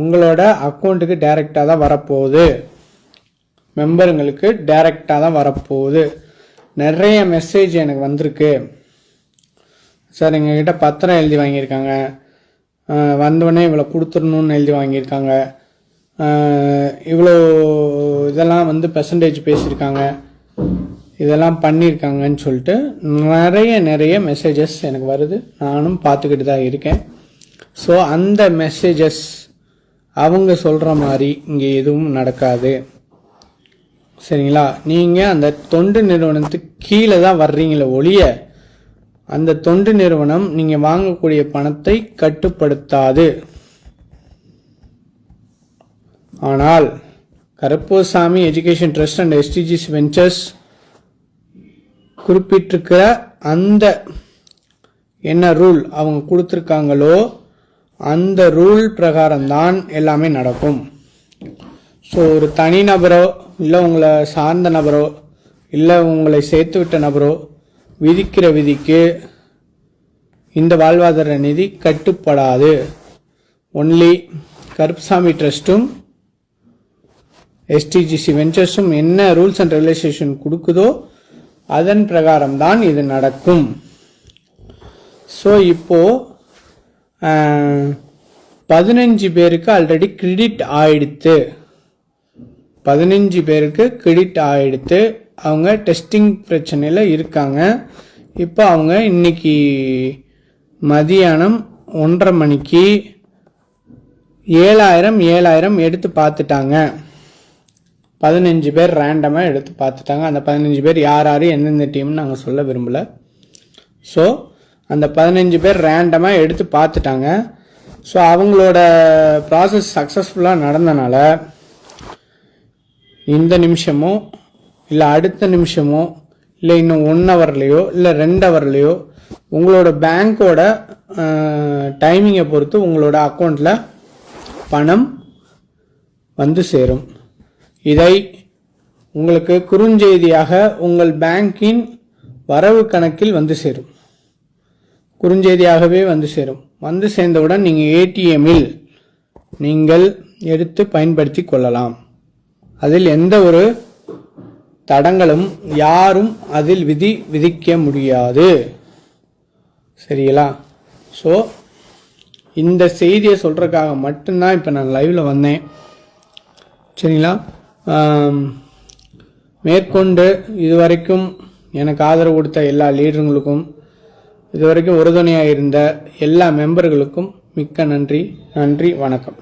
உங்களோட அக்கௌண்ட்டுக்கு டைரெக்டாக தான் வரப்போகுது, மெம்பருங்களுக்கு டைரெக்டாக தான் வரப்போகுது. நிறைய மெசேஜ் எனக்கு வந்திருக்கு. சார் எங்ககிட்ட பத்திரம் எழுதி வாங்கியிருக்காங்க, வந்தோடனே இவ்வளோ கொடுத்துடணும்னு எழுதி வாங்கியிருக்காங்க, இவ்வளோ இதெல்லாம் வந்து பெர்சன்டேஜ் பேசியிருக்காங்க, இதெல்லாம் பண்ணியிருக்காங்கன்னு சொல்லிட்டு நிறைய மெசேஜஸ் எனக்கு வருது. நானும் பார்த்துக்கிட்டு தான் இருக்கேன். ஸோ அந்த மெசேஜஸ் அவங்க சொல்கிற மாதிரி இங்கே எதுவும் நடக்காது. சரிங்களா? நீங்கள் அந்த தொண்டு நிறுவனத்துக்கு கீழே தான் வர்றீங்களே ஒழிய அந்த தொண்டு நிறுவனம் நீங்கள் வாங்கக்கூடிய பணத்தை கட்டுப்படுத்தாது. ஆனால் Karuppasamy education trust and SDGC ventures குறிப்பிட்டிருக்கிற அந்த என்ன ரூல் அவங்க கொடுத்துருக்காங்களோ அந்த ரூல் பிரகாரம் தான் எல்லாமே நடக்கும். ஸோ ஒரு தனிநபரோ இல்லை உங்களை சார்ந்த நபரோ இல்லை உங்களை சேர்த்து விட்ட நபரோ விதிக்கிற விதிக்கு இந்த வாழ்வாதார நிதி கட்டுப்படாது. ஒன்லி கருப்பசாமி ட்ரஸ்ட்டும் எஸ்டிஜிசி வெஞ்சர்ஸும் என்ன ரூல்ஸ் அண்ட் ரெகுலேஷன் கொடுக்குதோ அதன் பிரகாரம் தான் இது நடக்கும். ஸோ இப்போ 15 பேருக்கு ஆல்ரெடி கிரெடிட் ஆயிடுத்து. 15 பேருக்கு கிரெடிட் ஆயிடுத்து. அவங்க டெஸ்டிங் பிரச்சனையில் இருக்காங்க. இப்போ அவங்க இன்னைக்கு மதியானம் 1:30 மணிக்கு 7000 எடுத்து பார்த்துட்டாங்க. 15 பேர் ரேண்டமாக எடுத்து பார்த்துட்டாங்க. அந்த 15 பேர் யார் யார் எந்தெந்த டீம்னு நாங்கள் சொல்ல விரும்பலை. ஸோ அந்த 15 பேர் ரேண்டமாக எடுத்து பார்த்துட்டாங்க. ஸோ அவங்களோட ப்ராசஸ் சக்ஸஸ்ஃபுல்லாக நடந்தனால இந்த நிமிஷமோ இல்லை அடுத்த நிமிஷமோ இல்லை இன்னும் 1 ஹவர்லையோ இல்லை 2 ஹவர்லையோ உங்களோட பேங்க்கோட டைமிங்கை பொறுத்து உங்களோட அக்கௌண்ட்டில் பணம் வந்து சேரும். இதை உங்களுக்கு குறுஞ்செய்தியாக உங்கள் பேங்கின் வரவு கணக்கில் வந்து சேரும். குறுஞ்செய்தியாகவே வந்து சேரும். வந்து சேர்ந்தவுடன் நீங்கள் ஏடிஎம்மில் நீங்கள் எடுத்து பயன்படுத்தி கொள்ளலாம். அதில் எந்த ஒரு தடங்களும் யாரும் அதில் விதிக்க முடியாது. சரிங்களா? ஸோ இந்த செய்தியை சொல்கிறதுக்காக மட்டும்தான் இப்போ நான் லைவில் வந்தேன். சரிங்களா? மேற்கொண்டு இதுவரைக்கும் எனக்கு ஆதரவு கொடுத்த எல்லா லீடருங்களுக்கும், இதுவரைக்கும் உறுதுணையாக இருந்த எல்லா மெம்பர்களுக்கும் மிக்க நன்றி. வணக்கம்.